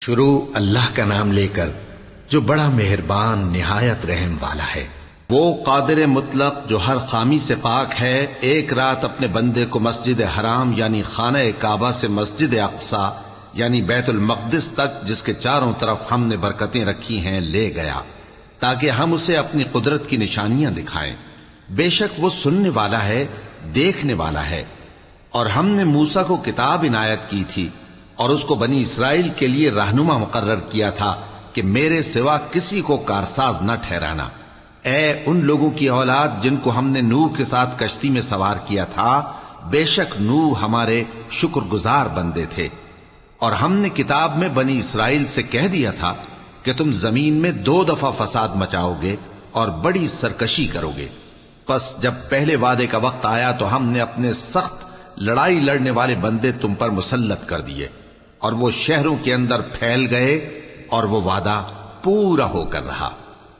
شروع اللہ کا نام لے کر جو بڑا مہربان نہایت رحم والا ہے۔ وہ قادر مطلق جو ہر خامی سے پاک ہے، ایک رات اپنے بندے کو مسجد حرام یعنی خانہ کعبہ سے مسجد اقصی یعنی بیت المقدس تک، جس کے چاروں طرف ہم نے برکتیں رکھی ہیں، لے گیا تاکہ ہم اسے اپنی قدرت کی نشانیاں دکھائیں۔ بے شک وہ سننے والا ہے، دیکھنے والا ہے۔ اور ہم نے موسیٰ کو کتاب عنایت کی تھی اور اس کو بنی اسرائیل کے لیے رہنما مقرر کیا تھا کہ میرے سوا کسی کو کارساز نہ ٹھہرانا۔ اے ان لوگوں کی اولاد جن کو ہم نے نوح کے ساتھ کشتی میں سوار کیا تھا، بے شک نوح ہمارے شکر گزار بندے تھے۔ اور ہم نے کتاب میں بنی اسرائیل سے کہہ دیا تھا کہ تم زمین میں 2 دفعہ فساد مچاؤ گے اور بڑی سرکشی کرو گے۔ پس جب پہلے وعدے کا وقت آیا تو ہم نے اپنے سخت لڑائی لڑنے والے بندے تم پر مسلط کر دیے، اور وہ شہروں کے اندر پھیل گئے، اور وہ وعدہ پورا ہو کر رہا۔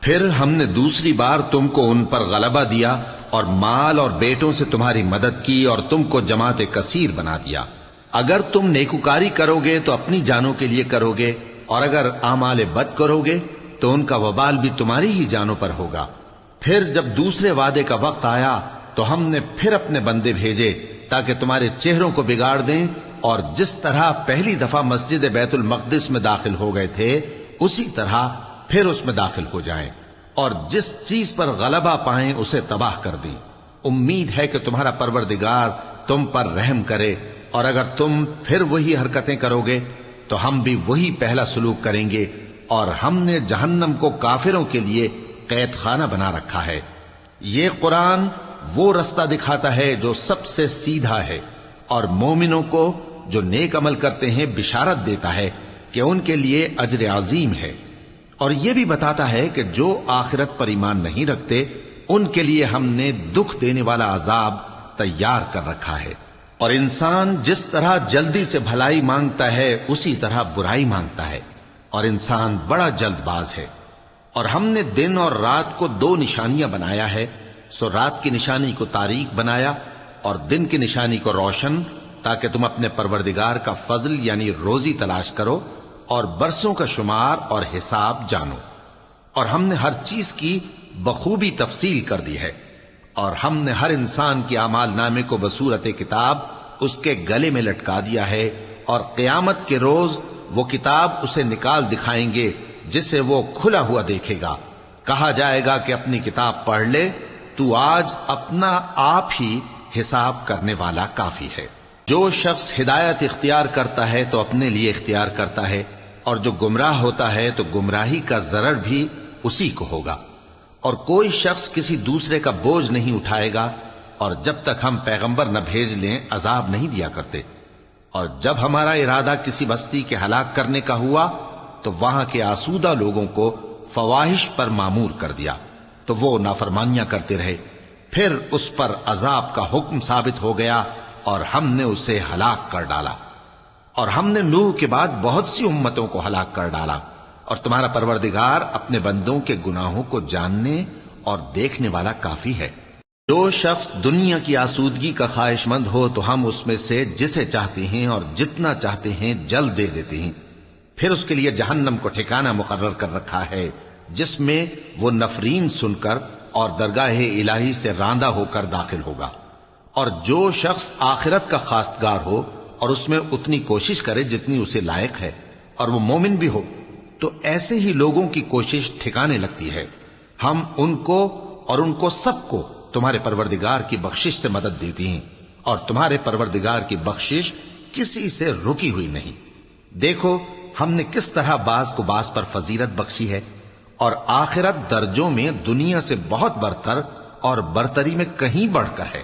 پھر ہم نے دوسری بار تم کو ان پر غلبہ دیا اور مال اور بیٹوں سے تمہاری مدد کی اور تم کو جماعت کثیر بنا دیا۔ اگر تم نیکوکاری کرو گے تو اپنی جانوں کے لیے کرو گے، اور اگر اعمال بد کرو گے تو ان کا وبال بھی تمہاری ہی جانوں پر ہوگا۔ پھر جب دوسرے وعدے کا وقت آیا تو ہم نے پھر اپنے بندے بھیجے تاکہ تمہارے چہروں کو بگاڑ دیں، اور جس طرح پہلی دفعہ مسجد بیت المقدس میں داخل ہو گئے تھے اسی طرح پھر اس میں داخل ہو جائیں، اور جس چیز پر غلبہ پائیں اسے تباہ کر دیں۔ امید ہے کہ تمہارا پروردگار تم پر رحم کرے، اور اگر تم پھر وہی حرکتیں کرو گے تو ہم بھی وہی پہلا سلوک کریں گے، اور ہم نے جہنم کو کافروں کے لیے قید خانہ بنا رکھا ہے۔ یہ قرآن وہ رستہ دکھاتا ہے جو سب سے سیدھا ہے، اور مومنوں کو جو نیک عمل کرتے ہیں بشارت دیتا ہے کہ ان کے لیے اجر عظیم ہے، اور یہ بھی بتاتا ہے کہ جو آخرت پر ایمان نہیں رکھتے ان کے لیے ہم نے دکھ دینے والا عذاب تیار کر رکھا ہے۔ اور انسان جس طرح جلدی سے بھلائی مانگتا ہے اسی طرح برائی مانگتا ہے، اور انسان بڑا جلد باز ہے۔ اور ہم نے دن اور رات کو 2 نشانیاں بنایا ہے، سو رات کی نشانی کو تاریک بنایا اور دن کی نشانی کو روشن، تاکہ تم اپنے پروردگار کا فضل یعنی روزی تلاش کرو اور برسوں کا شمار اور حساب جانو۔ اور ہم نے ہر چیز کی بخوبی تفصیل کر دی ہے، اور ہم نے ہر انسان کے اعمال نامے کو بصورت کتاب اس کے گلے میں لٹکا دیا ہے، اور قیامت کے روز وہ کتاب اسے نکال دکھائیں گے جسے وہ کھلا ہوا دیکھے گا۔ کہا جائے گا کہ اپنی کتاب پڑھ لے، تو آج اپنا آپ ہی حساب کرنے والا کافی ہے۔ جو شخص ہدایت اختیار کرتا ہے تو اپنے لیے اختیار کرتا ہے، اور جو گمراہ ہوتا ہے تو گمراہی کا ضرر بھی اسی کو ہوگا۔ اور کوئی شخص کسی دوسرے کا بوجھ نہیں اٹھائے گا، اور جب تک ہم پیغمبر نہ بھیج لیں عذاب نہیں دیا کرتے۔ اور جب ہمارا ارادہ کسی بستی کے ہلاک کرنے کا ہوا تو وہاں کے آسودہ لوگوں کو فواحش پر مامور کر دیا، تو وہ نافرمانیاں کرتے رہے۔ پھر اس پر عذاب کا حکم ثابت ہو گیا اور ہم نے اسے ہلاک کر ڈالا۔ اور ہم نے نوح کے بعد بہت سی امتوں کو ہلاک کر ڈالا، اور تمہارا پروردگار اپنے بندوں کے گناہوں کو جاننے اور دیکھنے والا کافی ہے۔ جو شخص دنیا کی آسودگی کا خواہش مند ہو تو ہم اس میں سے جسے چاہتے ہیں اور جتنا چاہتے ہیں جلد دے دیتے ہیں۔ پھر اس کے لیے جہنم کو ٹھکانہ مقرر کر رکھا ہے، جس میں وہ نفرین سن کر اور درگاہ الہی سے راندہ ہو کر داخل ہوگا۔ اور جو شخص آخرت کا خواستگار ہو اور اس میں اتنی کوشش کرے جتنی اسے لائق ہے، اور وہ مومن بھی ہو، تو ایسے ہی لوگوں کی کوشش ٹھکانے لگتی ہے۔ ہم ان کو اور ان کو سب کو تمہارے پروردگار کی بخشش سے مدد دیتی ہیں، اور تمہارے پروردگار کی بخشش کسی سے رکی ہوئی نہیں۔ دیکھو ہم نے کس طرح بعض کو بعض پر فضیلت بخشی ہے، اور آخرت درجوں میں دنیا سے بہت برتر اور برتری میں کہیں بڑھ کر ہے۔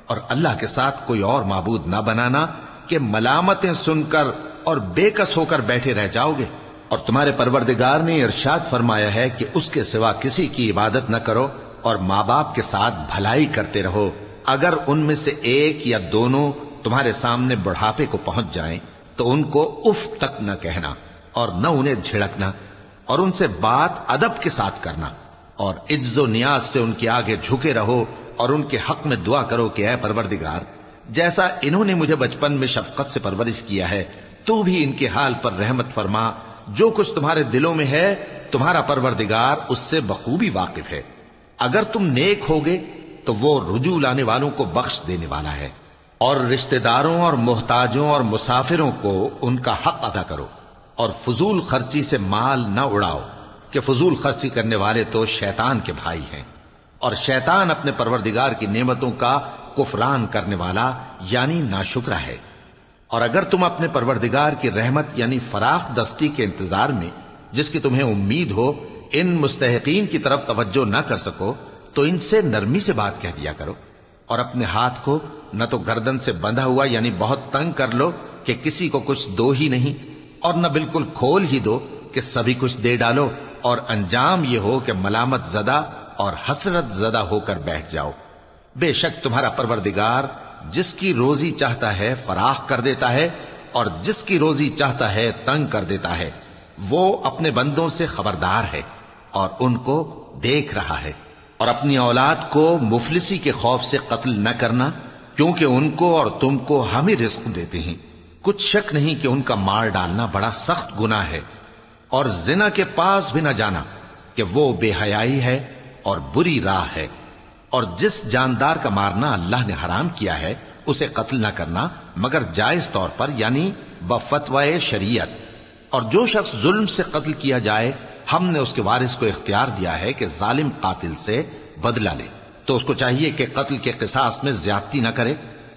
اور اللہ کے ساتھ کوئی اور معبود نہ بنانا کہ ملامتیں سن کر اور بے کس ہو کر بیٹھے رہ جاؤ گے۔ اور تمہارے پروردگار نے ارشاد فرمایا ہے کہ اس کے سوا کسی کی عبادت نہ کرو، اور ماں باپ کے ساتھ بھلائی کرتے رہو۔ اگر ان میں سے ایک یا دونوں تمہارے سامنے بڑھاپے کو پہنچ جائیں تو ان کو اف تک نہ کہنا، اور نہ انہیں جھڑکنا، اور ان سے بات ادب کے ساتھ کرنا، اور عجز و نیاز سے ان کے آگے جھکے رہو، اور ان کے حق میں دعا کرو کہ اے پروردگار، جیسا انہوں نے مجھے بچپن میں شفقت سے پرورش کیا ہے، تو بھی ان کے حال پر رحمت فرما، جو کچھ تمہارے دلوں میں ہے تمہارا پروردگار اس سے بخوبی واقف ہے۔ اگر تم نیک ہوگے تو وہ رجوع لانے والوں کو بخش دینے والا ہے۔ اور رشتہ داروں اور محتاجوں اور مسافروں کو ان کا حق ادا کرو، اور فضول خرچی سے مال نہ اڑاؤ کہ فضول خرچی کرنے والے تو شیطان کے بھائی ہیں، اور شیطان اپنے پروردگار کی نعمتوں کا کفران کرنے والا یعنی ناشکرا ہے۔ اور اگر تم اپنے پروردگار کی رحمت یعنی فراخ دستی کے انتظار میں جس کی تمہیں امید ہو ان مستحقین کی طرف توجہ نہ کر سکو تو ان سے نرمی سے بات کہہ دیا کرو، اور اپنے ہاتھ کو نہ تو گردن سے بندھا ہوا یعنی بہت تنگ کر لو کہ کسی کو کچھ دو ہی نہیں، اور نہ بالکل کھول ہی دو کہ سبھی کچھ دے ڈالو، اور انجام یہ ہو کہ ملامت زدہ اور حسرت زدہ ہو کر بیٹھ جاؤ۔ بے شک تمہارا پروردگار جس کی روزی چاہتا ہے فراخ کر دیتا ہے، اور جس کی روزی چاہتا ہے تنگ کر دیتا ہے۔ وہ اپنے بندوں سے خبردار ہے اور ان کو دیکھ رہا ہے۔ اور اپنی اولاد کو مفلسی کے خوف سے قتل نہ کرنا، کیونکہ ان کو اور تم کو ہم ہی رزق دیتے ہیں۔ کچھ شک نہیں کہ ان کا مار ڈالنا بڑا سخت گناہ ہے، اور زنا کے پاس بھی نہ جانا کہ وہ بے حیائی ہے اور بری راہ ہے۔ اور جس جاندار کا مارنا اللہ نے حرام کیا ہے اسے قتل نہ کرنا مگر جائز طور پر یعنی بفتوائے شریعت۔ اور جو شخص ظلم سے قتل کیا جائے ہم نے اس کے وارث کو اختیار دیا ہے کہ ظالم قاتل سے بدلہ لے، تو اس کو چاہیے کہ قتل کے قصاص میں زیادتی نہ کرے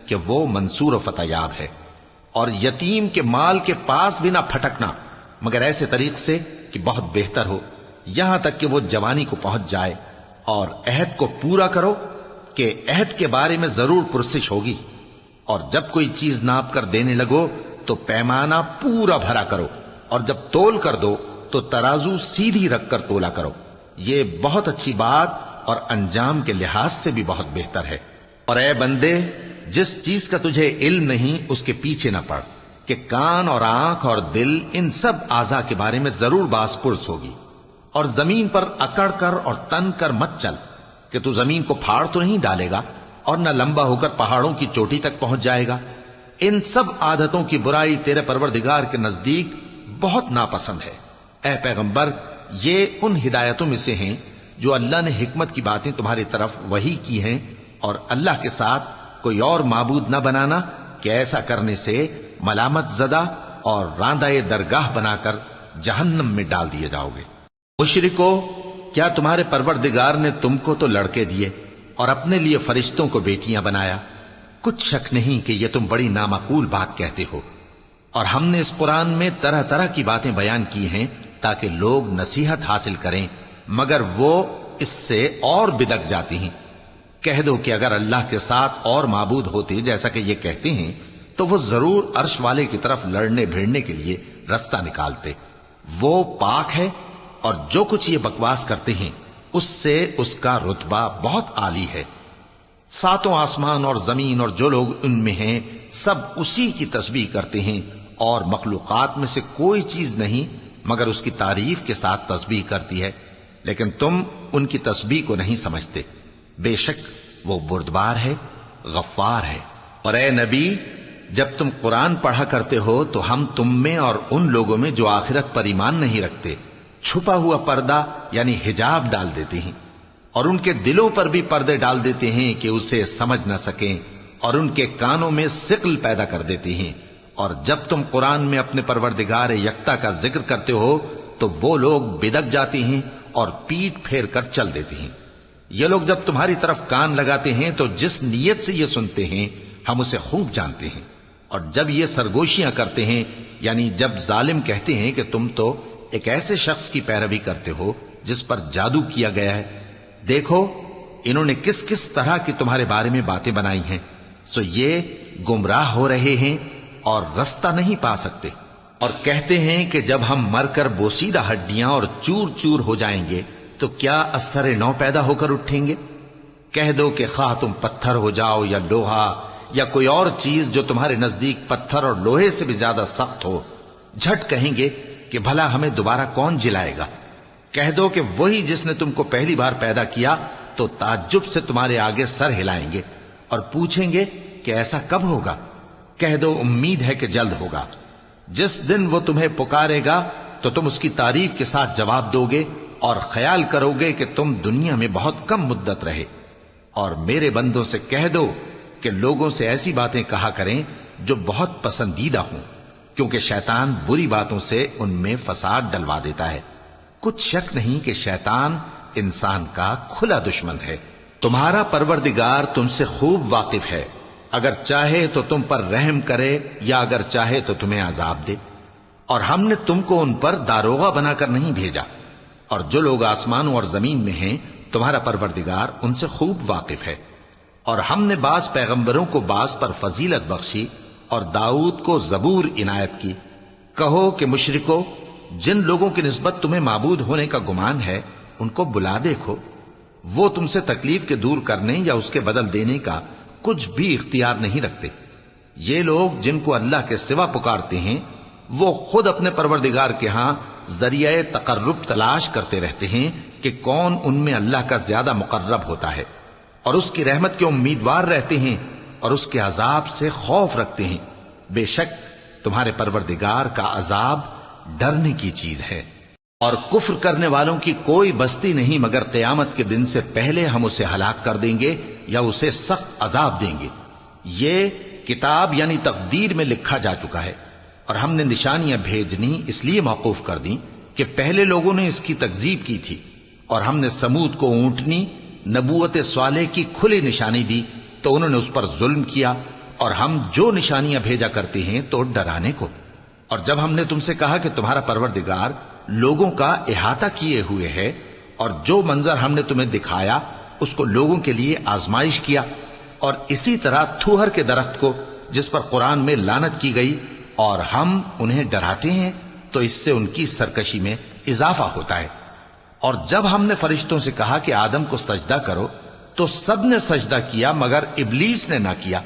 کہ وہ منصور و فتح یاب ہے۔ اور یتیم کے مال کے پاس بھی نہ پھٹکنا مگر ایسے طریق سے کہ بہت بہتر ہو، یہاں تک کہ وہ جوانی کو پہنچ جائے۔ اور عہد کو پورا کرو کہ عہد کے بارے میں ضرور پرسش ہوگی، اور جب کوئی چیز ناپ کر دینے لگو تو پیمانہ پورا بھرا کرو، اور جب تول کر دو تو ترازو سیدھی رکھ کر تولا کرو، یہ بہت اچھی بات اور انجام کے لحاظ سے بھی بہت بہتر ہے۔ اور اے بندے، جس چیز کا تجھے علم نہیں اس کے پیچھے نہ پڑ کہ کان اور آنکھ اور دل ان سب اعضاء کے بارے میں ضرور باز پرس ہوگی۔ اور زمین پر اکڑ کر اور تن کر مت چل کہ تو زمین کو پھاڑ تو نہیں ڈالے گا اور نہ لمبا ہو کر پہاڑوں کی چوٹی تک پہنچ جائے گا۔ ان سب عادتوں کی برائی تیرے پروردگار کے نزدیک بہت ناپسند ہے۔ اے پیغمبر، یہ ان ہدایتوں میں سے ہیں جو اللہ نے حکمت کی باتیں تمہاری طرف وحی کی ہیں، اور اللہ کے ساتھ کوئی اور معبود نہ بنانا کہ ایسا کرنے سے ملامت زدہ اور راندہ درگاہ بنا کر جہنم میں ڈال دیے جاؤ گے۔ مشرکو، کیا تمہارے پروردگار نے تم کو تو لڑکے دیے اور اپنے لیے فرشتوں کو بیٹیاں بنایا؟ کچھ شک نہیں کہ یہ تم بڑی نامعقول بات کہتے ہو، اور ہم نے اس قرآن میں طرح طرح کی باتیں بیان کی ہیں تاکہ لوگ نصیحت حاصل کریں، مگر وہ اس سے اور بدک جاتی ہیں۔ کہہ دو کہ اگر اللہ کے ساتھ اور معبود ہوتے جیسا کہ یہ کہتے ہیں تو وہ ضرور عرش والے کی طرف لڑنے بھیڑنے کے لیے رستہ نکالتے۔ وہ پاک ہے، اور جو کچھ یہ بکواس کرتے ہیں اس سے اس کا رتبہ بہت عالی ہے۔ ساتوں آسمان اور زمین اور جو لوگ ان میں ہیں سب اسی کی تسبیح کرتے ہیں، اور مخلوقات میں سے کوئی چیز نہیں مگر اس کی تعریف کے ساتھ تسبیح کرتی ہے، لیکن تم ان کی تسبیح کو نہیں سمجھتے۔ بے شک وہ بردبار ہے، غفار ہے۔ اور اے نبی، جب تم قرآن پڑھا کرتے ہو تو ہم تم میں اور ان لوگوں میں جو آخرت پر ایمان نہیں رکھتے چھپا ہوا پردہ یعنی حجاب ڈال دیتے ہیں، اور ان کے دلوں پر بھی پردے ڈال دیتے ہیں کہ اسے سمجھ نہ سکیں، اور ان کے کانوں میں ثقل پیدا کر دیتے ہیں۔ اور جب تم قرآن میں اپنے پروردگار یکتا کا ذکر کرتے ہو تو وہ لوگ بدک جاتے ہیں اور پیٹ پھیر کر چل دیتے ہیں۔ یہ لوگ جب تمہاری طرف کان لگاتے ہیں تو جس نیت سے یہ سنتے ہیں ہم اسے خوب جانتے ہیں، اور جب یہ سرگوشیاں کرتے ہیں یعنی جب ظالم کہتے ہیں کہ تم تو ایک ایسے شخص کی پیروی کرتے ہو جس پر جادو کیا گیا ہے، دیکھو انہوں نے کس کس طرح کی تمہارے بارے میں باتیں بنائی ہیں، سو یہ گمراہ ہو رہے ہیں اور رستہ نہیں پا سکتے۔ اور کہتے ہیں کہ جب ہم مر کر بوسیدہ ہڈیاں اور چور چور ہو جائیں گے تو کیا اثر نو پیدا ہو کر اٹھیں گے؟ کہہ دو کہ خواہ تم پتھر ہو جاؤ یا لوہا یا کوئی اور چیز جو تمہارے نزدیک پتھر اور لوہے سے بھی زیادہ سخت ہو، جھٹ کہیں گے کہ بھلا ہمیں دوبارہ کون جلائے گا؟ کہہ دو کہ وہی جس نے تم کو پہلی بار پیدا کیا تو تعجب سے تمہارے آگے سر ہلائیں گے اور پوچھیں گے کہ ایسا کب ہوگا؟ کہہ دو امید ہے کہ جلد ہوگا۔ جس دن وہ تمہیں پکارے گا تو تم اس کی تعریف کے ساتھ جواب دو گے اور خیال کرو گے کہ تم دنیا میں بہت کم مدت رہے۔ اور میرے بندوں سے کہہ دو کہ لوگوں سے ایسی باتیں کہا کریں جو بہت پسندیدہ ہوں، کیونکہ شیطان بری باتوں سے ان میں فساد ڈلوا دیتا ہے۔ کچھ شک نہیں کہ شیطان انسان کا کھلا دشمن ہے۔ تمہارا پروردگار تم سے خوب واقف ہے، اگر چاہے تو تم پر رحم کرے یا اگر چاہے تو تمہیں عذاب دے۔ اور ہم نے تم کو ان پر داروغہ بنا کر نہیں بھیجا، اور جو لوگ آسمانوں اور زمین میں ہیں تمہارا پروردگار ان سے خوب واقف ہے۔ اور ہم نے بعض پیغمبروں کو بعض پر فضیلت بخشی اور داؤد کو زبور عنایت کی۔ کہو کہ مشرکو، جن لوگوں کی نسبت تمہیں معبود ہونے کا گمان ہے ان کو بلا دیکھو، وہ تم سے تکلیف کے دور کرنے یا اس کے بدل دینے کا کچھ بھی اختیار نہیں رکھتے۔ یہ لوگ جن کو اللہ کے سوا پکارتے ہیں وہ خود اپنے پروردگار کے ہاں ذریعہ تقرب تلاش کرتے رہتے ہیں کہ کون ان میں اللہ کا زیادہ مقرب ہوتا ہے، اور اس کی رحمت کے امیدوار رہتے ہیں اور اس کے عذاب سے خوف رکھتے ہیں۔ بے شک تمہارے پروردگار کا عذاب ڈرنے کی چیز ہے۔ اور کفر کرنے والوں کی کوئی بستی نہیں مگر قیامت کے دن سے پہلے ہم اسے ہلاک کر دیں گے یا اسے سخت عذاب دیں گے۔ یہ کتاب یعنی تقدیر میں لکھا جا چکا ہے، اور ہم نے نشانیاں بھیجنی اس لیے موقوف کر دیں کہ پہلے لوگوں نے اس کی تکذیب کی تھی، اور ہم نے سمود کو اونٹنی نبوت صالح کی کھلی نشانی دی تو انہوں نے اس پر ظلم کیا، اور ہم جو نشانیاں بھیجا کرتے ہیں تو ڈرانے کو۔ اور جب ہم نے تم سے کہا کہ تمہارا پروردگار لوگوں کا احاطہ کیے ہوئے ہے، اور جو منظر ہم نے تمہیں دکھایا اس کو لوگوں کے لیے آزمائش کیا، اور اسی طرح تھوہر کے درخت کو جس پر قرآن میں لعنت کی گئی، اور ہم انہیں ڈراتے ہیں تو اس سے ان کی سرکشی میں اضافہ ہوتا ہے۔ اور جب ہم نے فرشتوں سے کہا کہ آدم کو سجدہ کرو تو سب نے سجدہ کیا مگر ابلیس نے نہ کیا،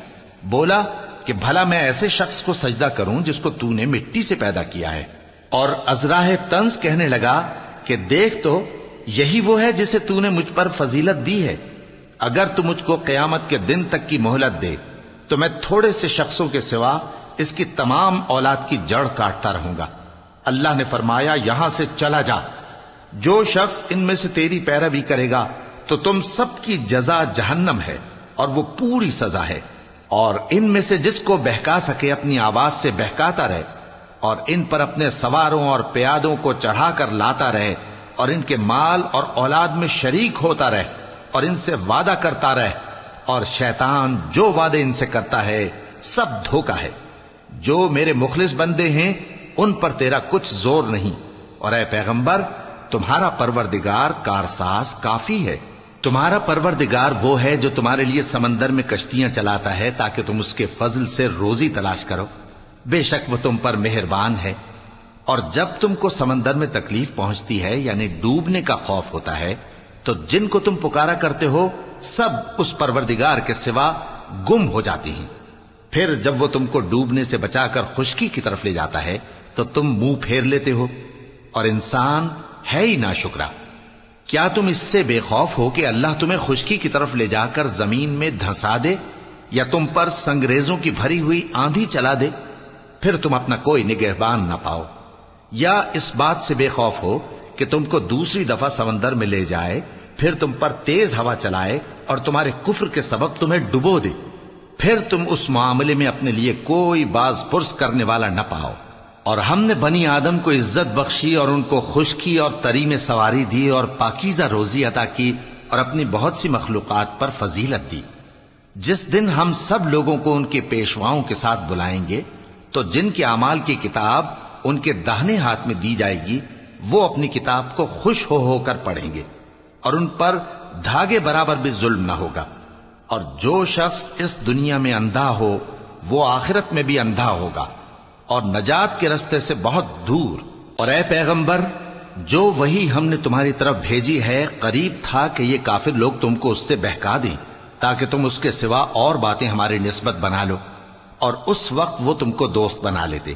بولا کہ بھلا میں ایسے شخص کو سجدہ کروں جس کو تو نے مٹی سے پیدا کیا ہے۔ اور ازراہ طنز کہنے لگا کہ دیکھ تو یہی وہ ہے جسے تو نے مجھ پر فضیلت دی ہے، اگر تو مجھ کو قیامت کے دن تک کی مہلت دے تو میں تھوڑے سے شخصوں کے سوا اس کی تمام اولاد کی جڑ کاٹتا رہوں گا۔ اللہ نے فرمایا یہاں سے چلا جا، جو شخص ان میں سے تیری پیروی کرے گا تو تم سب کی جزا جہنم ہے اور وہ پوری سزا ہے، اور ان میں سے جس کو بہکا سکے اپنی آواز سے بہکاتا رہے، اور ان پر اپنے سواروں اور پیادوں کو چڑھا کر لاتا رہے، اور ان کے مال اور اولاد میں شریک ہوتا رہے، اور ان سے وعدہ کرتا رہے، اور شیطان جو وعدے ان سے کرتا ہے سب دھوکا ہے۔ جو میرے مخلص بندے ہیں ان پر تیرا کچھ زور نہیں، اور اے پیغمبر تمہارا پروردگار کارساز کافی ہے۔ تمہارا پروردگار وہ ہے جو تمہارے لیے سمندر میں کشتیاں چلاتا ہے تاکہ تم اس کے فضل سے روزی تلاش کرو، بے شک وہ تم پر مہربان ہے۔ اور جب تم کو سمندر میں تکلیف پہنچتی ہے یعنی ڈوبنے کا خوف ہوتا ہے تو جن کو تم پکارا کرتے ہو سب اس پروردگار کے سوا گم ہو جاتی ہیں۔ پھر جب وہ تم کو ڈوبنے سے بچا کر خشکی کی طرف لے جاتا ہے تو تم منہ پھیر لیتے ہو، اور انسان ہے ہی ناشکرا۔ کیا تم اس سے بے خوف ہو کہ اللہ تمہیں خشکی کی طرف لے جا کر زمین میں دھنسا دے یا تم پر سنگریزوں کی بھری ہوئی آندھی چلا دے، پھر تم اپنا کوئی نگہبان نہ پاؤ؟ یا اس بات سے بے خوف ہو کہ تم کو دوسری دفعہ سمندر میں لے جائے، پھر تم پر تیز ہوا چلائے اور تمہارے کفر کے سبب تمہیں ڈبو دے، پھر تم اس معاملے میں اپنے لیے کوئی باز پرس کرنے والا نہ پاؤ؟ اور ہم نے بنی آدم کو عزت بخشی اور ان کو خشکی اور تری میں سواری دی اور پاکیزہ روزی عطا کی اور اپنی بہت سی مخلوقات پر فضیلت دی۔ جس دن ہم سب لوگوں کو ان کے پیشواؤں کے ساتھ بلائیں گے تو جن کے اعمال کی کتاب ان کے داہنے ہاتھ میں دی جائے گی وہ اپنی کتاب کو خوش ہو کر پڑھیں گے، اور ان پر دھاگے برابر بھی ظلم نہ ہوگا۔ اور جو شخص اس دنیا میں اندھا ہو وہ آخرت میں بھی اندھا ہوگا اور نجات کے رستے سے بہت دور۔ اور اے پیغمبر جو وہی ہم نے تمہاری طرف بھیجی ہے قریب تھا کہ یہ کافر لوگ تم کو اس سے بہکا دیں تاکہ تم اس کے سوا اور باتیں ہماری نسبت بنا لو، اور اس وقت وہ تم کو دوست بنا لیتے،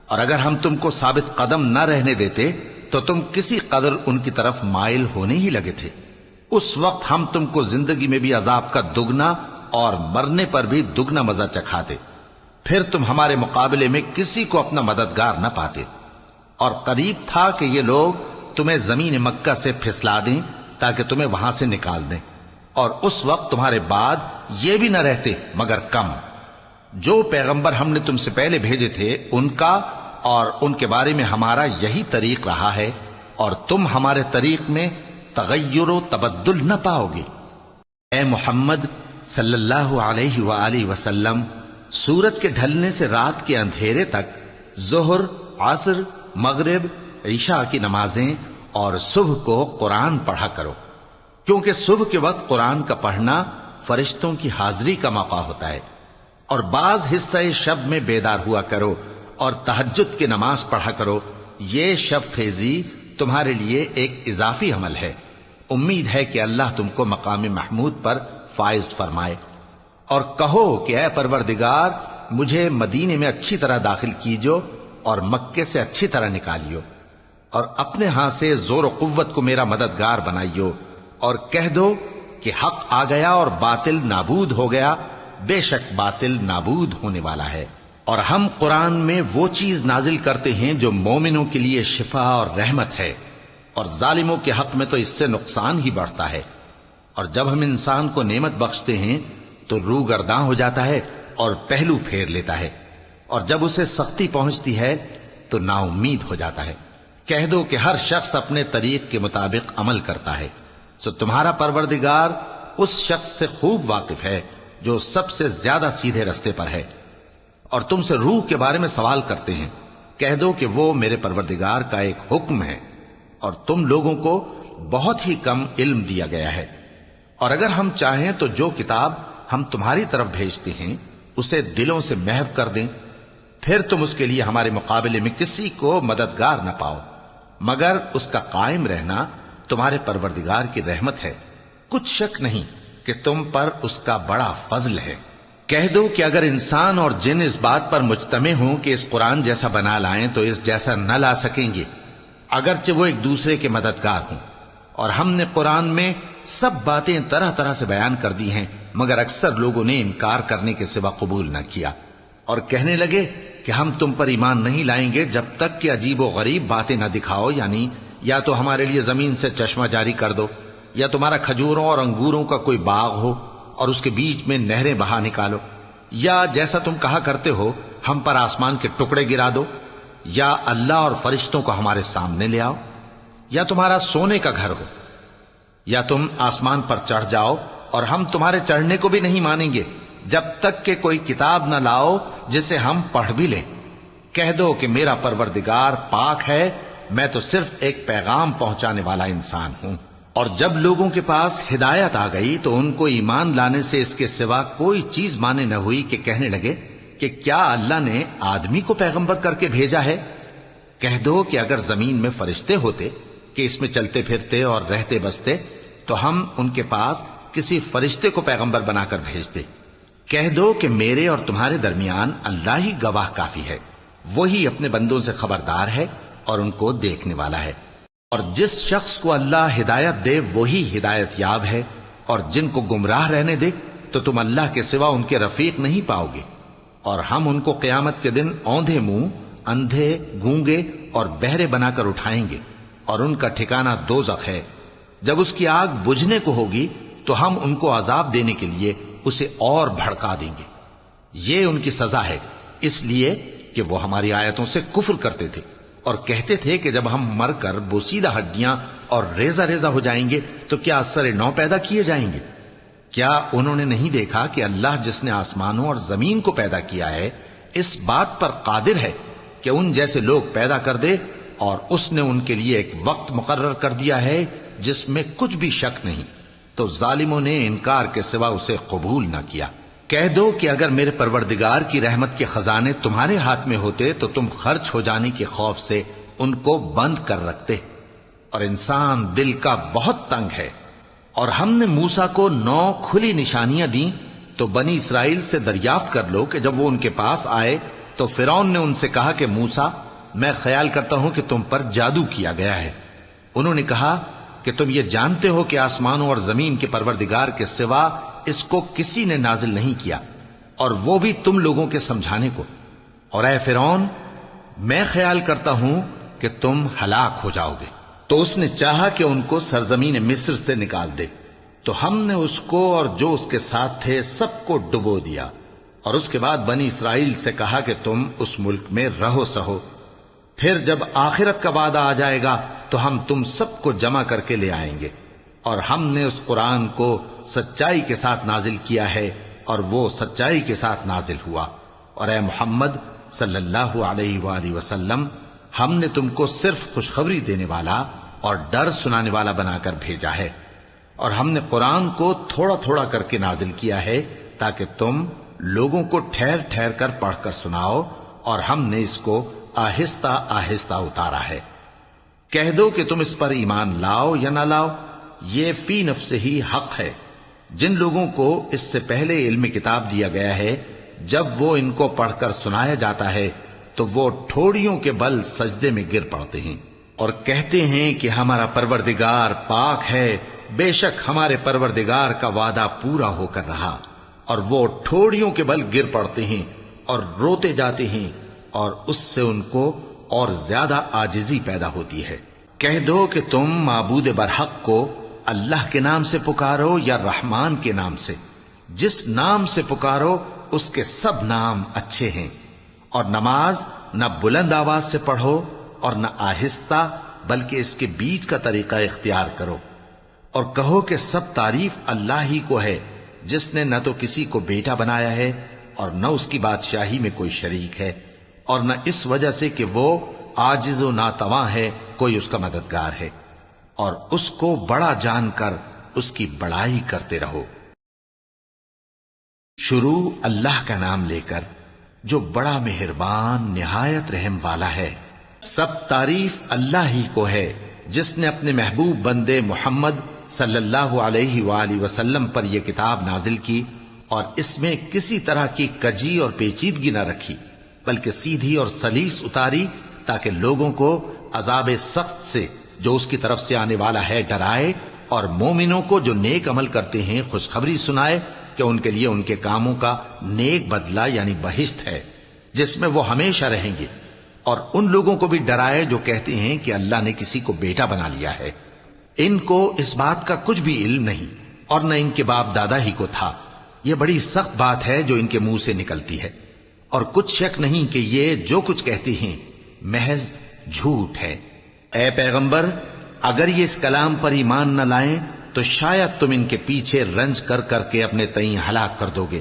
اور اگر ہم تم کو ثابت قدم نہ رہنے دیتے تو تم کسی قدر ان کی طرف مائل ہونے ہی لگے تھے۔ اس وقت ہم تم کو زندگی میں بھی عذاب کا دگنا اور مرنے پر بھی دگنا مزہ چکھاتے، پھر تم ہمارے مقابلے میں کسی کو اپنا مددگار نہ پاتے۔ اور قریب تھا کہ یہ لوگ تمہیں زمین مکہ سے پھسلا دیں تاکہ تمہیں وہاں سے نکال دیں، اور اس وقت تمہارے بعد یہ بھی نہ رہتے مگر کم۔ جو پیغمبر ہم نے تم سے پہلے بھیجے تھے ان کا اور ان کے بارے میں ہمارا یہی طریق رہا ہے، اور تم ہمارے طریق میں تغیر و تبدل نہ پاؤ گے۔ اے محمد صلی اللہ علیہ وآلہ وسلم، سورج کے ڈھلنے سے رات کے اندھیرے تک ظہر، عصر، مغرب، عشاء کی نمازیں اور صبح کو قرآن پڑھا کرو، کیونکہ صبح کے وقت قرآن کا پڑھنا فرشتوں کی حاضری کا موقع ہوتا ہے، اور بعض حصہ شب میں بیدار ہوا کرو اور تہجد کی نماز پڑھا کرو۔ یہ شب خیزی تمہارے لیے ایک اضافی عمل ہے، امید ہے کہ اللہ تم کو مقام محمود پر فائز فرمائے۔ اور کہو کہ اے پروردگار، مجھے مدینے میں اچھی طرح داخل کیجو اور مکے سے اچھی طرح نکالیو، اور اپنے ہاں سے زور و قوت کو میرا مددگار بنائیو، اور کہہ دو کہ حق آ گیا اور باطل نابود ہو گیا، بے شک باطل نابود ہونے والا ہے۔ اور ہم قرآن میں وہ چیز نازل کرتے ہیں جو مومنوں کے لیے شفا اور رحمت ہے، اور ظالموں کے حق میں تو اس سے نقصان ہی بڑھتا ہے۔ اور جب ہم انسان کو نعمت بخشتے ہیں تو روح گرداں ہو جاتا ہے اور پہلو پھیر لیتا ہے، اور جب اسے سختی پہنچتی ہے تو نا امید ہو جاتا ہے۔ کہہ دو کہ ہر شخص اپنے طریق کے مطابق عمل کرتا ہے، سو تمہارا پروردگار اس شخص سے خوب واقف ہے جو سب سے زیادہ سیدھے رستے پر ہے۔ اور تم سے روح کے بارے میں سوال کرتے ہیں، کہہ دو کہ وہ میرے پروردگار کا ایک حکم ہے، اور تم لوگوں کو بہت ہی کم علم دیا گیا ہے۔ اور اگر ہم چاہیں تو جو کتاب ہم تمہاری طرف بھیجتے ہیں اسے دلوں سے محو کر دیں، پھر تم اس کے لیے ہمارے مقابلے میں کسی کو مددگار نہ پاؤ، مگر اس کا قائم رہنا تمہارے پروردگار کی رحمت ہے، کچھ شک نہیں کہ تم پر اس کا بڑا فضل ہے۔ کہہ دو کہ اگر انسان اور جن اس بات پر مجتمع ہوں کہ اس قرآن جیسا بنا لائیں تو اس جیسا نہ لا سکیں گے، اگرچہ وہ ایک دوسرے کے مددگار ہوں۔ اور ہم نے قرآن میں سب باتیں طرح طرح سے بیان کر دی ہیں، مگر اکثر لوگوں نے انکار کرنے کے سوا قبول نہ کیا، اور کہنے لگے کہ ہم تم پر ایمان نہیں لائیں گے جب تک کہ عجیب و غریب باتیں نہ دکھاؤ، یعنی یا تو ہمارے لیے زمین سے چشمہ جاری کر دو، یا تمہارا کھجوروں اور انگوروں کا کوئی باغ ہو اور اس کے بیچ میں نہریں بہا نکالو، یا جیسا تم کہا کرتے ہو ہم پر آسمان کے ٹکڑے گرا دو، یا اللہ اور فرشتوں کو ہمارے سامنے لے آؤ، یا تمہارا سونے کا گھر ہو، یا تم آسمان پر چڑھ جاؤ اور ہم تمہارے چڑھنے کو بھی نہیں مانیں گے جب تک کہ کوئی کتاب نہ لاؤ جسے ہم پڑھ بھی لیں۔ کہہ دو کہ میرا پروردگار پاک ہے، میں تو صرف ایک پیغام پہنچانے والا انسان ہوں۔ اور جب لوگوں کے پاس ہدایت آ گئی تو ان کو ایمان لانے سے اس کے سوا کوئی چیز مانے نہ ہوئی کہ کہنے لگے کہ کیا اللہ نے آدمی کو پیغمبر کر کے بھیجا ہے؟ کہہ دو کہ اگر زمین میں فرشتے ہوتے کہ اس میں چلتے پھرتے اور رہتے بستے تو ہم ان کے پاس کسی فرشتے کو پیغمبر بنا کر بھیجتے۔ کہہ دو کہ میرے اور تمہارے درمیان اللہ ہی گواہ کافی ہے، وہی اپنے بندوں سے خبردار ہے اور ان کو دیکھنے والا ہے۔ اور جس شخص کو اللہ ہدایت دے وہی ہدایت یاب ہے، اور جن کو گمراہ رہنے دے تو تم اللہ کے سوا ان کے رفیق نہیں پاؤ گے۔ اور ہم ان کو قیامت کے دن اوندھے منہ، اندھے، گونگے اور بہرے بنا کر اٹھائیں گے، اور ان کا ٹھکانہ دوزخ ہے۔ جب اس کی آگ بجھنے کو ہوگی تو ہم ان کو عذاب دینے کے لیے اسے اور بھڑکا دیں گے۔ یہ ان کی سزا ہے، اس لیے کہ وہ ہماری آیتوں سے کفر کرتے تھے اور کہتے تھے کہ جب ہم مر کر بوسیدہ ہڈیاں اور ریزہ ریزہ ہو جائیں گے تو کیا اثر نو پیدا کیے جائیں گے؟ کیا انہوں نے نہیں دیکھا کہ اللہ جس نے آسمانوں اور زمین کو پیدا کیا ہے اس بات پر قادر ہے کہ ان جیسے لوگ پیدا کر دے، اور اس نے ان کے لیے ایک وقت مقرر کر دیا ہے جس میں کچھ بھی شک نہیں، تو ظالموں نے انکار کے سوا اسے قبول نہ کیا۔ کہہ دو کہ اگر میرے پروردگار کی رحمت کے خزانے تمہارے ہاتھ میں ہوتے تو تم خرچ ہو جانے کے خوف سے ان کو بند کر رکھتے، اور انسان دل کا بہت تنگ ہے۔ اور ہم نے موسیٰ کو 9 کھلی نشانیاں دیں تو بنی اسرائیل سے دریافت کر لو کہ جب وہ ان کے پاس آئے تو فرعون نے ان سے کہا کہ موسیٰ، میں خیال کرتا ہوں کہ تم پر جادو کیا گیا ہے۔ انہوں نے کہا کہ تم یہ جانتے ہو کہ آسمانوں اور زمین کے پروردگار کے سوا اس کو کسی نے نازل نہیں کیا، اور وہ بھی تم لوگوں کے سمجھانے کو۔ اور اے فرعون، میں خیال کرتا ہوں کہ کہ تم ہلاک ہو جاؤ گے۔ تو اس نے چاہا کہ ان کو سرزمین مصر سے نکال دے، تو ہم نے اس کو اور جو اس کے ساتھ تھے سب کو ڈبو دیا، اور اس کے بعد بنی اسرائیل سے کہا کہ تم اس ملک میں رہو سہو، پھر جب آخرت کا وعدہ آ جائے گا تو ہم تم سب کو جمع کر کے لے آئیں گے۔ اور ہم نے اس قرآن کو سچائی کے ساتھ نازل کیا ہے، اور وہ سچائی کے ساتھ نازل ہوا۔ اور اے محمد صلی اللہ علیہ وآلہ وسلم، ہم نے تم کو صرف خوشخبری دینے والا اور ڈر سنانے والا بنا کر بھیجا ہے، اور ہم نے قرآن کو تھوڑا تھوڑا کر کے نازل کیا ہے تاکہ تم لوگوں کو ٹھہر ٹھہر کر پڑھ کر سناؤ، اور ہم نے اس کو آہستہ آہستہ اتارا ہے۔ کہہ دو کہ تم اس پر ایمان لاؤ یا نہ لاؤ، یہ فی نفس ہی حق ہے۔ جن لوگوں کو اس سے پہلے علم کتاب دیا گیا ہے، جب وہ ان کو پڑھ کر سنایا جاتا ہے تو وہ ٹھوڑیوں کے بل سجدے میں گر پڑتے ہیں اور کہتے ہیں کہ ہمارا پروردگار پاک ہے، بے شک ہمارے پروردگار کا وعدہ پورا ہو کر رہا، اور وہ ٹھوڑیوں کے بل گر پڑتے ہیں اور روتے جاتے ہیں، اور اس سے ان کو اور زیادہ عاجزی پیدا ہوتی ہے۔ کہہ دو کہ تم معبود برحق کو اللہ کے نام سے پکارو یا رحمان کے نام سے، جس نام سے پکارو اس کے سب نام اچھے ہیں، اور نماز نہ بلند آواز سے پڑھو اور نہ آہستہ، بلکہ اس کے بیچ کا طریقہ اختیار کرو، اور کہو کہ سب تعریف اللہ ہی کو ہے، جس نے نہ تو کسی کو بیٹا بنایا ہے اور نہ اس کی بادشاہی میں کوئی شریک ہے، اور نہ اس وجہ سے کہ وہ عاجز و ناتواں ہے کوئی اس کا مددگار ہے، اور اس کو بڑا جان کر اس کی بڑائی کرتے رہو۔ شروع اللہ کا نام لے کر جو بڑا مہربان نہایت رحم والا ہے۔ سب تعریف اللہ ہی کو ہے جس نے اپنے محبوب بندے محمد صلی اللہ علیہ وآلہ وسلم پر یہ کتاب نازل کی، اور اس میں کسی طرح کی کجی اور پیچیدگی نہ رکھی، بلکہ سیدھی اور سلیس اتاری تاکہ لوگوں کو عذاب سخت سے جو اس کی طرف سے آنے والا ہے ڈرائے، اور مومنوں کو جو نیک عمل کرتے ہیں خوشخبری سنائے کہ ان کے لیے ان کے کاموں کا نیک بدلہ یعنی بہشت ہے جس میں وہ ہمیشہ رہیں گے، اور ان لوگوں کو بھی ڈرائے جو کہتے ہیں کہ اللہ نے کسی کو بیٹا بنا لیا ہے۔ ان کو اس بات کا کچھ بھی علم نہیں، اور نہ ان کے باپ دادا ہی کو تھا۔ یہ بڑی سخت بات ہے جو ان کے منہ سے نکلتی ہے، اور کچھ شک نہیں کہ یہ جو کچھ کہتے ہیں محض جھوٹ ہے۔ اے پیغمبر، اگر یہ اس کلام پر ایمان نہ لائیں تو شاید تم ان کے پیچھے رنج کر کر کے اپنے تئیں ہلاک کر دو گے۔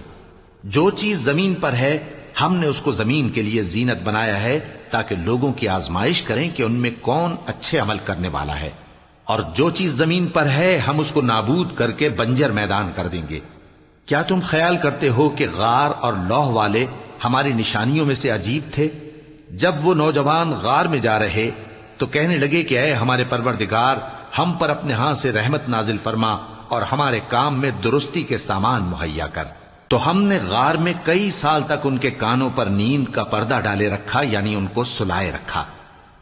جو چیز زمین پر ہے ہم نے اس کو زمین کے لیے زینت بنایا ہے تاکہ لوگوں کی آزمائش کریں کہ ان میں کون اچھے عمل کرنے والا ہے، اور جو چیز زمین پر ہے ہم اس کو نابود کر کے بنجر میدان کر دیں گے۔ کیا تم خیال کرتے ہو کہ غار اور لوح والے ہماری نشانیوں میں سے عجیب تھے؟ جب وہ نوجوان غار میں جا رہے تو کہنے لگے کہ اے ہمارے پروردگار، ہم پر اپنے ہاں سے رحمت نازل فرما اور ہمارے کام میں درستی کے سامان مہیا کر۔ تو ہم نے غار میں کئی سال تک ان کے کانوں پر نیند کا پردہ ڈالے رکھا، یعنی ان کو سلائے رکھا،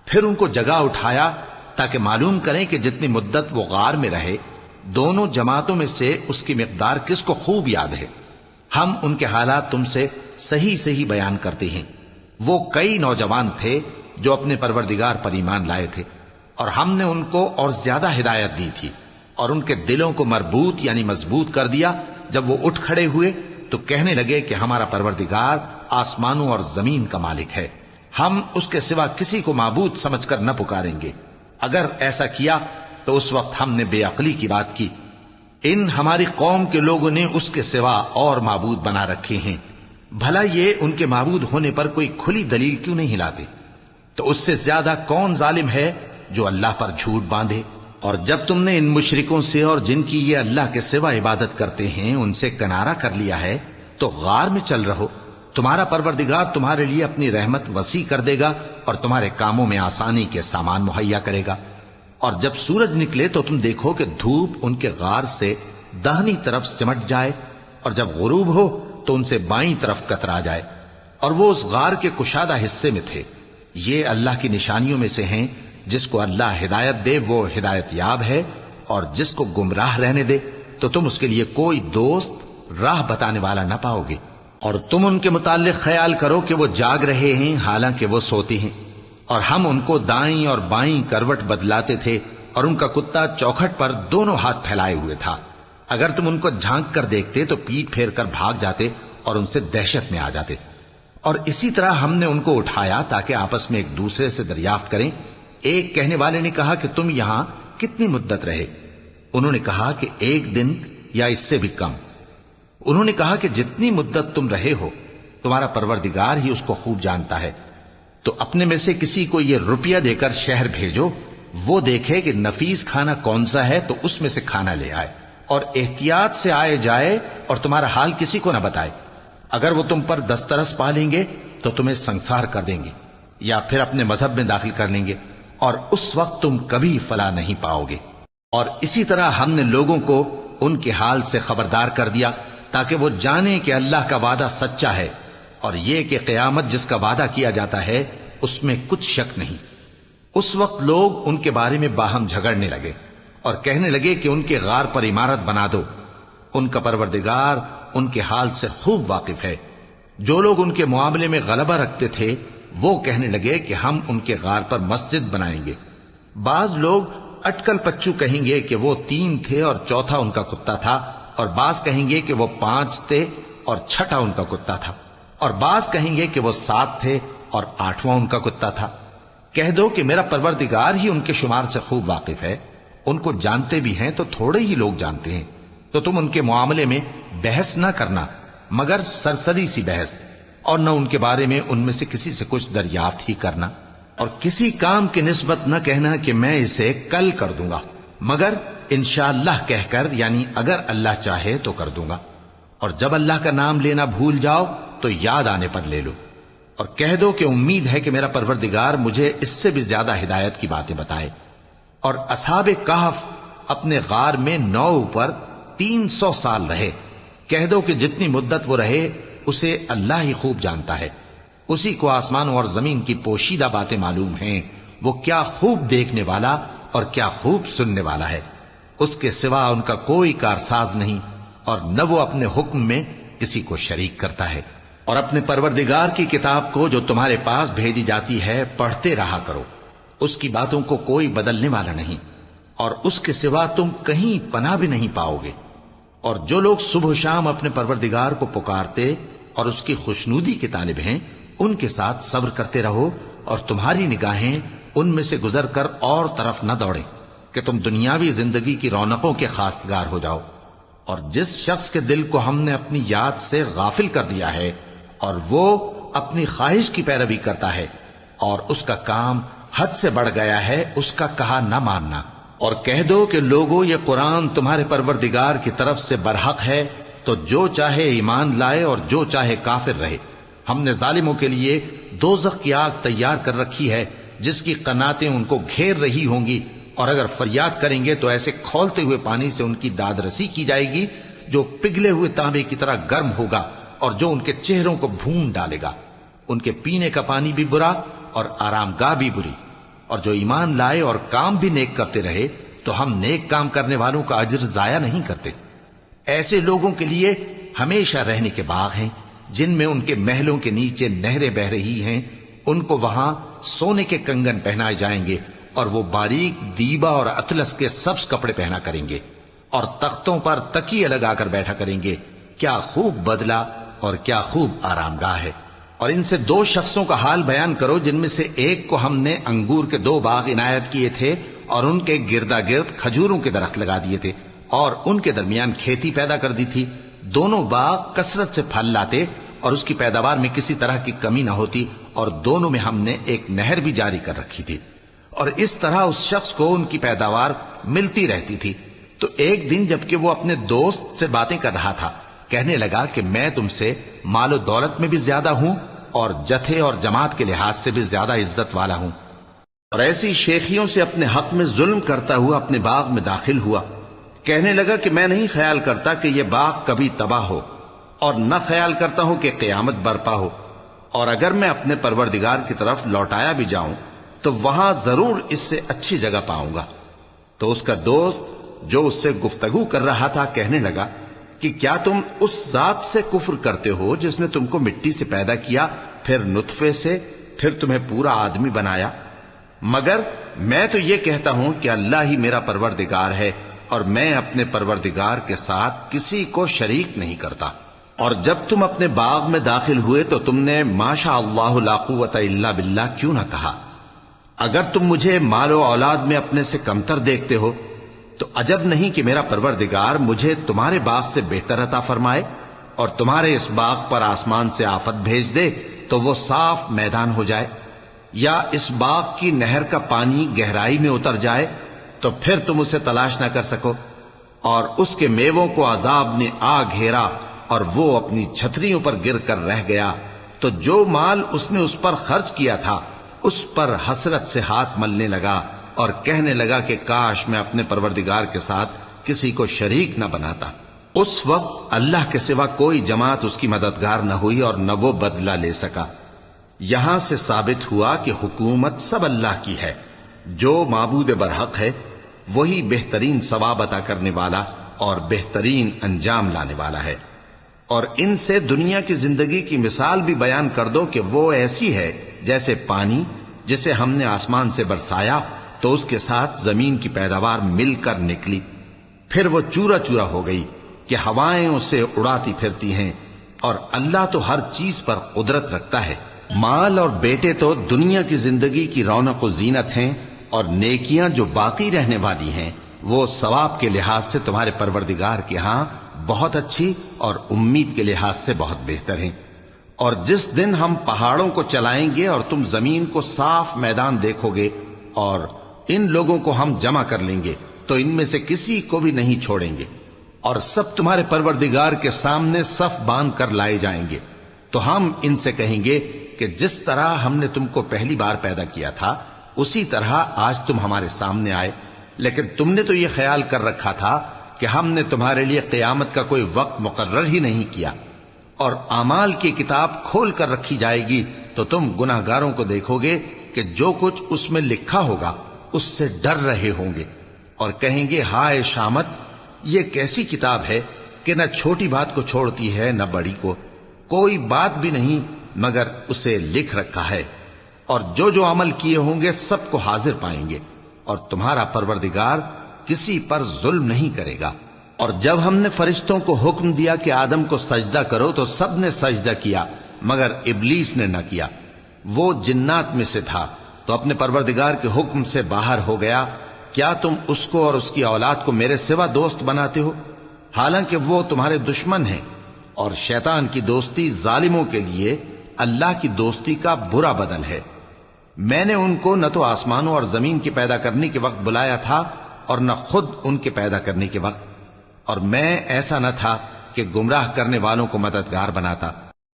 پھر ان کو جگا اٹھایا تاکہ معلوم کریں کہ جتنی مدت وہ غار میں رہے دونوں جماعتوں میں سے اس کی مقدار کس کو خوب یاد ہے۔ ہم ان کے حالات تم سے صحیح صحیح بیان کرتے ہیں۔ وہ کئی نوجوان تھے جو اپنے پروردگار پر ایمان لائے تھے، اور ہم نے ان کو اور زیادہ ہدایت دی تھی، اور ان کے دلوں کو مربوط یعنی مضبوط کر دیا۔ جب وہ اٹھ کھڑے ہوئے تو کہنے لگے کہ ہمارا پروردگار آسمانوں اور زمین کا مالک ہے، ہم اس کے سوا کسی کو معبود سمجھ کر نہ پکاریں گے۔ اگر ایسا کیا تو اس وقت ہم نے بے عقلی کی بات کی۔ ان ہماری قوم کے لوگوں نے اس کے سوا اور معبود بنا رکھے ہیں، بھلا یہ ان کے معبود ہونے پر کوئی کھلی دلیل کیوں نہیں لاتے؟ تو اس سے زیادہ کون ظالم ہے جو اللہ پر جھوٹ باندھے؟ اور جب تم نے ان مشرکوں سے اور جن کی یہ اللہ کے سوا عبادت کرتے ہیں ان سے کنارہ کر لیا ہے تو غار میں چل رہو، تمہارا پروردگار تمہارے لیے اپنی رحمت وسیع کر دے گا اور تمہارے کاموں میں آسانی کے سامان مہیا کرے گا۔ اور جب سورج نکلے تو تم دیکھو کہ دھوپ ان کے غار سے داہنی طرف سمٹ جائے، اور جب غروب ہو تو ان سے بائیں طرف کترا جائے، اور وہ اس غار کے کشادہ حصے میں تھے۔ یہ اللہ کی نشانیوں میں سے ہیں، جس کو اللہ ہدایت دے وہ ہدایت یاب ہے، اور جس کو گمراہ رہنے دے تو تم اس کے لیے کوئی دوست راہ بتانے والا نہ پاؤ گے۔ اور تم ان کے متعلق خیال کرو کہ وہ جاگ رہے ہیں حالانکہ وہ سوتے ہیں، اور ہم ان کو دائیں اور بائیں کروٹ بدلاتے تھے، اور ان کا کتا چوکھٹ پر دونوں ہاتھ پھیلائے ہوئے تھا۔ اگر تم ان کو جھانک کر دیکھتے تو پیٹ پھیر کر بھاگ جاتے اور ان سے دہشت میں آ جاتے۔ اور اسی طرح ہم نے ان کو اٹھایا تاکہ آپس میں ایک دوسرے سے دریافت کریں۔ ایک کہنے والے نے کہا کہ تم یہاں کتنی مدت رہے؟ انہوں نے کہا کہ 1 دن یا اس سے بھی کم۔ انہوں نے کہا کہ جتنی مدت تم رہے ہو تمہارا پروردگار ہی اس کو خوب جانتا ہے، تو اپنے میں سے کسی کو یہ روپیہ دے کر شہر بھیجو، وہ دیکھے کہ نفیس کھانا کون سا ہے تو اس میں سے کھانا لے آئے، اور احتیاط سے آئے جائے اور تمہارا حال کسی کو نہ بتائے۔ اگر وہ تم پر دسترس پا لیں گے تو تمہیں سنسار کر دیں گے یا پھر اپنے مذہب میں داخل کر لیں گے، اور اس وقت تم کبھی فلاح نہیں پاؤ گے۔ اور اسی طرح ہم نے لوگوں کو ان کے حال سے خبردار کر دیا تاکہ وہ جانیں کہ اللہ کا وعدہ سچا ہے، اور یہ کہ قیامت جس کا وعدہ کیا جاتا ہے اس میں کچھ شک نہیں۔ اس وقت لوگ ان کے بارے میں باہم جھگڑنے لگے اور کہنے لگے کہ ان کے غار پر عمارت بنا دو۔ ان کا پروردگار ان کے حال سے خوب واقف ہے۔ جو لوگ ان کے معاملے میں غلبہ رکھتے تھے وہ کہنے لگے کہ ہم ان کے غار پر مسجد بنائیں گے۔ بعض لوگ اٹکل پچو کہیں گے کہ وہ 3 تھے اور چوتھا ان کا کتا تھا، اور بعض کہیں گے کہ وہ 5 تھے اور چھٹا ان کا کتا تھا، اور بعض کہیں گے کہ وہ 7 تھے اور 8واں ان کا کتا تھا۔ کہہ دو کہ میرا پروردگار ہی ان کے شمار سے خوب واقف ہے، ان کو جانتے بھی ہیں تو تھوڑے ہی لوگ جانتے ہیں۔ تو تم ان کے معاملے میں بحث نہ کرنا مگر سرسری سی بحث، اور نہ ان کے بارے میں ان میں سے کسی سے کچھ دریافت ہی کرنا، اور کسی کام کی نسبت نہ کہنا کہ میں اسے کل کر دوں گا، مگر انشاءاللہ کہہ کر، یعنی اگر اللہ چاہے تو کر دوں گا۔ اور جب اللہ کا نام لینا بھول جاؤ تو یاد آنے پر لے لو، اور کہہ دو کہ امید ہے کہ میرا پروردگار مجھے اس سے بھی زیادہ ہدایت کی باتیں بتائے۔ اور اصحاب کہف اپنے غار میں 9 پر 300 سال رہے۔ کہہ دو کہ جتنی مدت وہ رہے اسے اللہ ہی خوب جانتا ہے، اسی کو آسمانوں اور زمین کی پوشیدہ باتیں معلوم ہیں، وہ کیا خوب دیکھنے والا اور کیا خوب سننے والا ہے۔ اس کے سوا ان کا کوئی کارساز نہیں، اور نہ وہ اپنے حکم میں کسی کو شریک کرتا ہے۔ اور اپنے پروردگار کی کتاب کو جو تمہارے پاس بھیجی جاتی ہے پڑھتے رہا کرو، اس کی باتوں کو کوئی بدلنے والا نہیں، اور اس کے سوا تم کہیں پناہ بھی نہیں پاؤ گے۔ اور جو لوگ صبح و شام اپنے پروردگار کو پکارتے اور اس کی خوشنودی کے طالب ہیں، ان کے ساتھ صبر کرتے رہو، اور تمہاری نگاہیں ان میں سے گزر کر اور طرف نہ دوڑیں کہ تم دنیاوی زندگی کی رونقوں کے خواستگار ہو جاؤ۔ اور جس شخص کے دل کو ہم نے اپنی یاد سے غافل کر دیا ہے اور وہ اپنی خواہش کی پیروی کرتا ہے اور اس کا کام حد سے بڑھ گیا ہے، اس کا کہا نہ ماننا۔ اور کہہ دو کہ لوگو یہ قرآن تمہارے پروردگار کی طرف سے برحق ہے، تو جو چاہے ایمان لائے اور جو چاہے کافر رہے۔ ہم نے ظالموں کے لیے دوزخ کی آگ تیار کر رکھی ہے جس کی قناتیں ان کو گھیر رہی ہوں گی، اور اگر فریاد کریں گے تو ایسے کھولتے ہوئے پانی سے ان کی داد رسی کی جائے گی جو پگھلے ہوئے تانبے کی طرح گرم ہوگا اور جو ان کے چہروں کو بھون ڈالے گا۔ ان کے پینے کا پانی بھی برا اور آرام گاہ بھی بری۔ اور جو ایمان لائے اور کام بھی نیک کرتے رہے تو ہم نیک کام کرنے والوں کا اجر ضائع نہیں کرتے۔ ایسے لوگوں کے لیے ہمیشہ رہنے کے باغ ہیں جن میں ان کے محلوں کے نیچے نہریں بہ رہی ہیں، ان کو وہاں سونے کے کنگن پہنائے جائیں گے، اور وہ باریک دیبا اور اطلس کے سبز کپڑے پہنا کریں گے، اور تختوں پر تکیے لگا کر بیٹھا کریں گے۔ کیا خوب بدلہ اور کیا خوب آرام گاہ ہے۔ اور ان سے 2 شخصوں کا حال بیان کرو جن میں سے ایک کو ہم نے انگور کے 2 باغ عنایت کیے تھے اور ان کے گردا گرد کھجوروں کے درخت لگا دیے تھے اور ان کے درمیان کھیتی پیدا کر دی تھی۔ دونوں باغ کثرت سے پھل لاتے اور اس کی پیداوار میں کسی طرح کی کمی نہ ہوتی، اور دونوں میں ہم نے ایک نہر بھی جاری کر رکھی تھی، اور اس طرح اس شخص کو ان کی پیداوار ملتی رہتی تھی۔ تو ایک دن جبکہ وہ اپنے دوست سے باتیں کر رہا تھا، کہنے لگا کہ میں تم سے مال و دولت میں بھی زیادہ ہوں اور جتھے اور جماعت کے لحاظ سے بھی زیادہ عزت والا ہوں، اور ایسی شیخیوں سے اپنے حق میں ظلم کرتا ہوا اپنے باغ میں داخل ہوا۔ کہنے لگا کہ میں نہیں خیال کرتا کہ یہ باغ کبھی تباہ ہو، اور نہ خیال کرتا ہوں کہ قیامت برپا ہو، اور اگر میں اپنے پروردگار کی طرف لوٹایا بھی جاؤں تو وہاں ضرور اس سے اچھی جگہ پاؤں گا۔ تو اس کا دوست جو اس سے گفتگو کر رہا تھا کہنے لگا کہ کیا تم اس ذات سے کفر کرتے ہو جس نے تم کو مٹی سے پیدا کیا، پھر نطفے سے، پھر تمہیں پورا آدمی بنایا؟ مگر میں تو یہ کہتا ہوں کہ اللہ ہی میرا پروردگار ہے، اور میں اپنے پروردگار کے ساتھ کسی کو شریک نہیں کرتا۔ اور جب تم اپنے باغ میں داخل ہوئے تو تم نے ماشاء اللہ لا قوت الا باللہ کیوں نہ کہا؟ اگر تم مجھے مال و اولاد میں اپنے سے کمتر دیکھتے ہو تو عجب نہیں کہ میرا پروردگار مجھے تمہارے باغ سے بہتر عطا فرمائے، اور تمہارے اس باغ پر آسمان سے آفت بھیج دے تو وہ صاف میدان ہو جائے، یا اس باغ کی نہر کا پانی گہرائی میں اتر جائے تو پھر تم اسے تلاش نہ کر سکو، اور اس کے میووں کو عذاب نے آ گھیرا اور وہ اپنی چھتریوں پر گر کر رہ گیا، تو جو مال اس نے اس پر خرچ کیا تھا اس پر حسرت سے ہاتھ ملنے لگا اور کہنے لگا کہ کاش میں اپنے پروردگار کے ساتھ کسی کو شریک نہ بناتا۔ اس وقت اللہ کے سوا کوئی جماعت اس کی مددگار نہ ہوئی اور نہ وہ بدلہ لے سکا۔ یہاں سے ثابت ہوا کہ حکومت سب اللہ کی ہے، جو معبود برحق ہے وہی بہترین ثواب عطا کرنے والا اور بہترین انجام لانے والا ہے۔ اور ان سے دنیا کی زندگی کی مثال بھی بیان کر دو کہ وہ ایسی ہے جیسے پانی جسے ہم نے آسمان سے برسایا تو اس کے ساتھ زمین کی پیداوار مل کر نکلی، پھر وہ چورا چورا ہو گئی کہ ہوائیں اسے اڑاتی پھرتی ہیں، اور اللہ تو ہر چیز پر قدرت رکھتا ہے۔ مال اور بیٹے تو دنیا کی زندگی کی رونق و زینت ہیں، اور نیکیاں جو باقی رہنے والی ہیں وہ ثواب کے لحاظ سے تمہارے پروردگار کے ہاں بہت اچھی اور امید کے لحاظ سے بہت بہتر ہیں۔ اور جس دن ہم پہاڑوں کو چلائیں گے اور تم زمین کو صاف میدان دیکھو گے اور ان لوگوں کو ہم جمع کر لیں گے تو ان میں سے کسی کو بھی نہیں چھوڑیں گے، اور سب تمہارے پروردگار کے سامنے صف باندھ کر لائے جائیں گے، تو ہم ان سے کہیں گے کہ جس طرح ہم نے تم کو پہلی بار پیدا کیا تھا اسی طرح آج تم ہمارے سامنے آئے، لیکن تم نے تو یہ خیال کر رکھا تھا کہ ہم نے تمہارے لیے قیامت کا کوئی وقت مقرر ہی نہیں کیا، اور اعمال کی کتاب کھول کر رکھی جائے گی تو تم گناہگاروں کو دیکھو گے کہ جو کچھ اس میں لکھا ہوگا اس سے ڈر رہے ہوں گے، اور کہیں گے ہائے شامت، یہ کیسی کتاب ہے کہ نہ چھوٹی بات کو چھوڑتی ہے نہ بڑی کو، کوئی بات بھی نہیں مگر اسے لکھ رکھا ہے، اور جو جو عمل کیے ہوں گے سب کو حاضر پائیں گے، اور تمہارا پروردگار کسی پر ظلم نہیں کرے گا۔ اور جب ہم نے فرشتوں کو حکم دیا کہ آدم کو سجدہ کرو تو سب نے سجدہ کیا مگر ابلیس نے نہ کیا، وہ جنات میں سے تھا تو اپنے پروردگار کے حکم سے باہر ہو گیا۔ کیا تم اس کو اور اس کی اولاد کو میرے سوا دوست بناتے ہو، حالانکہ وہ تمہارے دشمن ہیں، اور شیطان کی دوستی ظالموں کے لیے اللہ کی دوستی کا برا بدل ہے۔ میں نے ان کو نہ تو آسمانوں اور زمین کے پیدا کرنے کے وقت بلایا تھا اور نہ خود ان کے پیدا کرنے کے وقت، اور میں ایسا نہ تھا کہ گمراہ کرنے والوں کو مددگار بناتا۔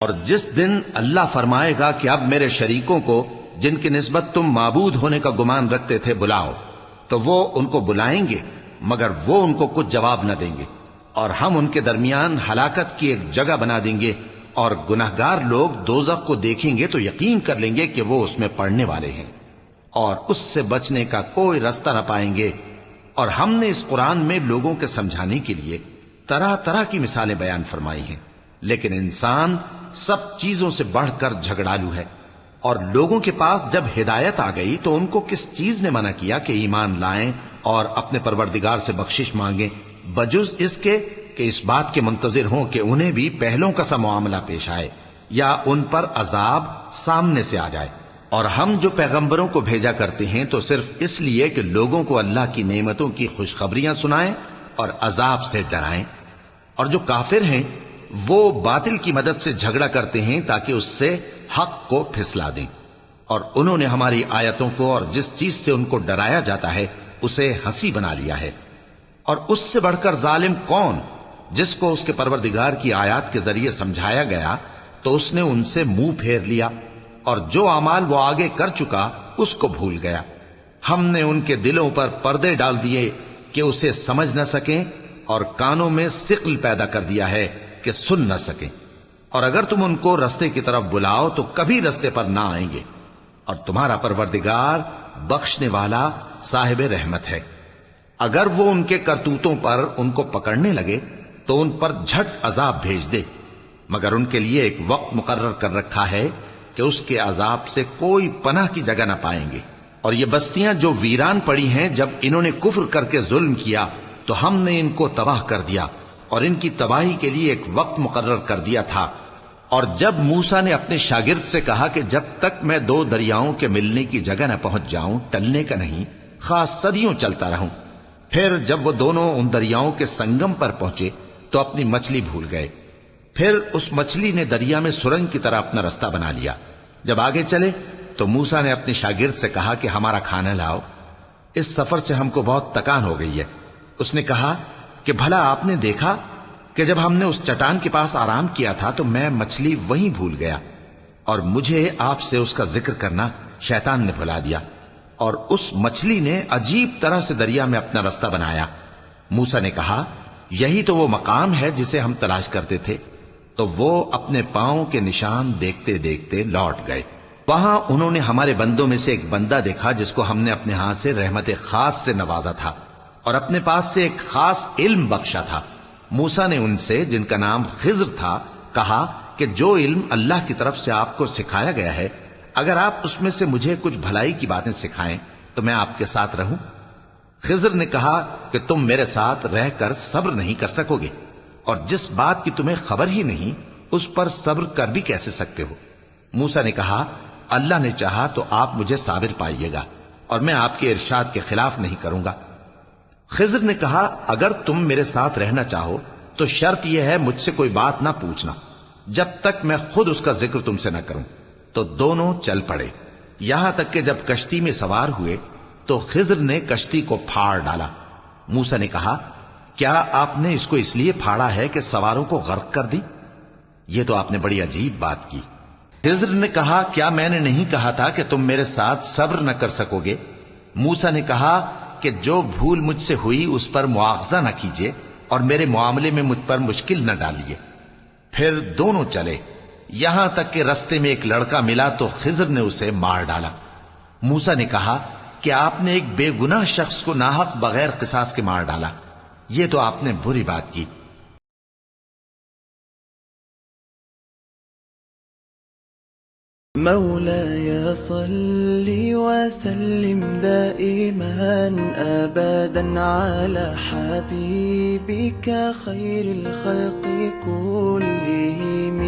اور جس دن اللہ فرمائے گا کہ اب میرے شریکوں کو جن کی نسبت تم معبود ہونے کا گمان رکھتے تھے بلاؤ، تو وہ ان کو بلائیں گے مگر وہ ان کو کچھ جواب نہ دیں گے، اور ہم ان کے درمیان ہلاکت کی ایک جگہ بنا دیں گے، اور گناہگار لوگ دوزخ کو دیکھیں گے تو یقین کر لیں گے کہ وہ اس میں پڑنے والے ہیں، اور اس سے بچنے کا کوئی راستہ نہ پائیں گے۔ اور ہم نے اس قرآن میں لوگوں کے سمجھانے کے لیے طرح طرح کی مثالیں بیان فرمائی ہیں، لیکن انسان سب چیزوں سے بڑھ کر جھگڑالو ہے، اور لوگوں کے پاس جب ہدایت آ گئی تو ان کو کس چیز نے منع کیا کہ ایمان لائیں اور اپنے پروردگار سے بخشش مانگیں، بجز اس کے کہ اس بات کے منتظر ہوں کہ انہیں بھی پہلوں کا سا معاملہ پیش آئے یا ان پر عذاب سامنے سے آ جائے۔ اور ہم جو پیغمبروں کو بھیجا کرتے ہیں تو صرف اس لیے کہ لوگوں کو اللہ کی نعمتوں کی خوشخبریاں سنائیں اور عذاب سے ڈرائیں، اور جو کافر ہیں وہ باطل کی مدد سے جھگڑا کرتے ہیں تاکہ اس سے حق کو پھسلا دیں، اور انہوں نے ہماری آیتوں کو اور جس چیز سے ان کو ڈرایا جاتا ہے اسے ہنسی بنا لیا ہے۔ اور اس سے بڑھ کر ظالم کون، جس کو اس کے پروردگار کی آیات کے ذریعے سمجھایا گیا تو اس نے ان سے منہ پھیر لیا، اور جو اعمال وہ آگے کر چکا اس کو بھول گیا۔ ہم نے ان کے دلوں پر پردے ڈال دیے کہ اسے سمجھ نہ سکیں، اور کانوں میں ثقل پیدا کر دیا ہے کہ سن نہ سکیں، اور اگر تم ان کو رستے کی طرف بلاؤ تو کبھی رستے پر نہ آئیں گے، اور تمہارا پروردگار بخشنے والا صاحب رحمت ہے۔ اگر وہ ان کے کرتوتوں پر ان کو پکڑنے لگے تو ان پر جھٹ عذاب بھیج دے، مگر ان کے لیے ایک وقت مقرر کر رکھا ہے کہ اس کے عذاب سے کوئی پناہ کی جگہ نہ پائیں گے۔ اور یہ بستیاں جو ویران پڑی ہیں، جب انہوں نے کفر کر کے ظلم کیا تو ہم نے ان کو تباہ کر دیا اور ان کی تباہی کے لیے ایک وقت مقرر کر دیا تھا۔ اور جب موسیٰ نے اپنے شاگرد سے کہا کہ جب تک میں دو دریاؤں کے ملنے کی جگہ نہ پہنچ جاؤں ٹلنے کا نہیں، خاص صدیوں چلتا رہوں، پھر جب وہ دونوں ان دریاؤں کے سنگم پر پہنچے تو اپنی مچھلی بھول گئے۔ پھر اس مچھلی نے دریا میں سرنگ کی طرح اپنا رستہ بنا لیا۔ جب آگے چلے تو موسیٰ نے اپنے شاگرد سے کہا کہ ہمارا کھانا لاؤ، اس سفر سے ہم کو بہت تکان ہو گئی ہے۔ اس نے کہا کہ بھلا آپ نے دیکھا کہ جب ہم نے اس چٹان کے پاس آرام کیا تھا تو میں مچھلی وہیں بھول گیا، اور مجھے آپ سے اس کا ذکر کرنا شیطان نے بھلا دیا، اور اس مچھلی نے عجیب طرح سے دریا میں اپنا رستہ بنایا۔ موسیٰ نے کہا یہی تو وہ مقام ہے جسے ہم تلاش کرتے تھے۔ تو وہ اپنے پاؤں کے نشان دیکھتے دیکھتے لوٹ گئے۔ وہاں انہوں نے ہمارے بندوں میں سے ایک بندہ دیکھا جس کو ہم نے اپنے ہاتھ سے رحمت خاص سے نوازا تھا اور اپنے پاس سے ایک خاص علم بخشا تھا۔ موسیٰ نے ان سے، جن کا نام خضر تھا، کہا کہ جو علم اللہ کی طرف سے آپ کو سکھایا گیا ہے، اگر آپ اس میں سے مجھے کچھ بھلائی کی باتیں سکھائیں تو میں آپ کے ساتھ رہوں۔ خضر نے کہا کہ تم میرے ساتھ رہ کر صبر نہیں کر سکو گے، اور جس بات کی تمہیں خبر ہی نہیں اس پر صبر کر بھی کیسے سکتے ہو؟ موسیٰ نے کہا اللہ نے چاہا تو آپ مجھے صابر پائیے گا، اور میں آپ کے ارشاد کے خلاف نہیں کروں گا۔ خضر نے کہا اگر تم میرے ساتھ رہنا چاہو تو شرط یہ ہے مجھ سے کوئی بات نہ پوچھنا جب تک میں خود اس کا ذکر تم سے نہ کروں۔ تو دونوں چل پڑے، یہاں تک کہ جب کشتی میں سوار ہوئے تو خضر نے کشتی کو پھاڑ ڈالا۔ موسیٰ نے کہا کیا آپ نے اس کو اس لیے پھاڑا ہے کہ سواروں کو غرق کر دی؟ یہ تو آپ نے بڑی عجیب بات کی۔ خضر نے کہا کیا میں نے نہیں کہا تھا کہ تم میرے ساتھ صبر نہ کر سکو گے؟ موسیٰ نے کہا کہ جو بھول مجھ سے ہوئی اس پر مواخذہ نہ کیجیے اور میرے معاملے میں مجھ پر مشکل نہ ڈالیے۔ پھر دونوں چلے، یہاں تک کہ رستے میں ایک لڑکا ملا تو خضر نے اسے مار ڈالا۔ موسیٰ نے کہا کہ آپ نے ایک بے گناہ شخص کو ناحق بغیر قصاص کے مار ڈالا، یہ تو آپ نے بری بات کی۔ مولاي صل وسلم دائما أبدا على حبيبك خير الخلق كلهم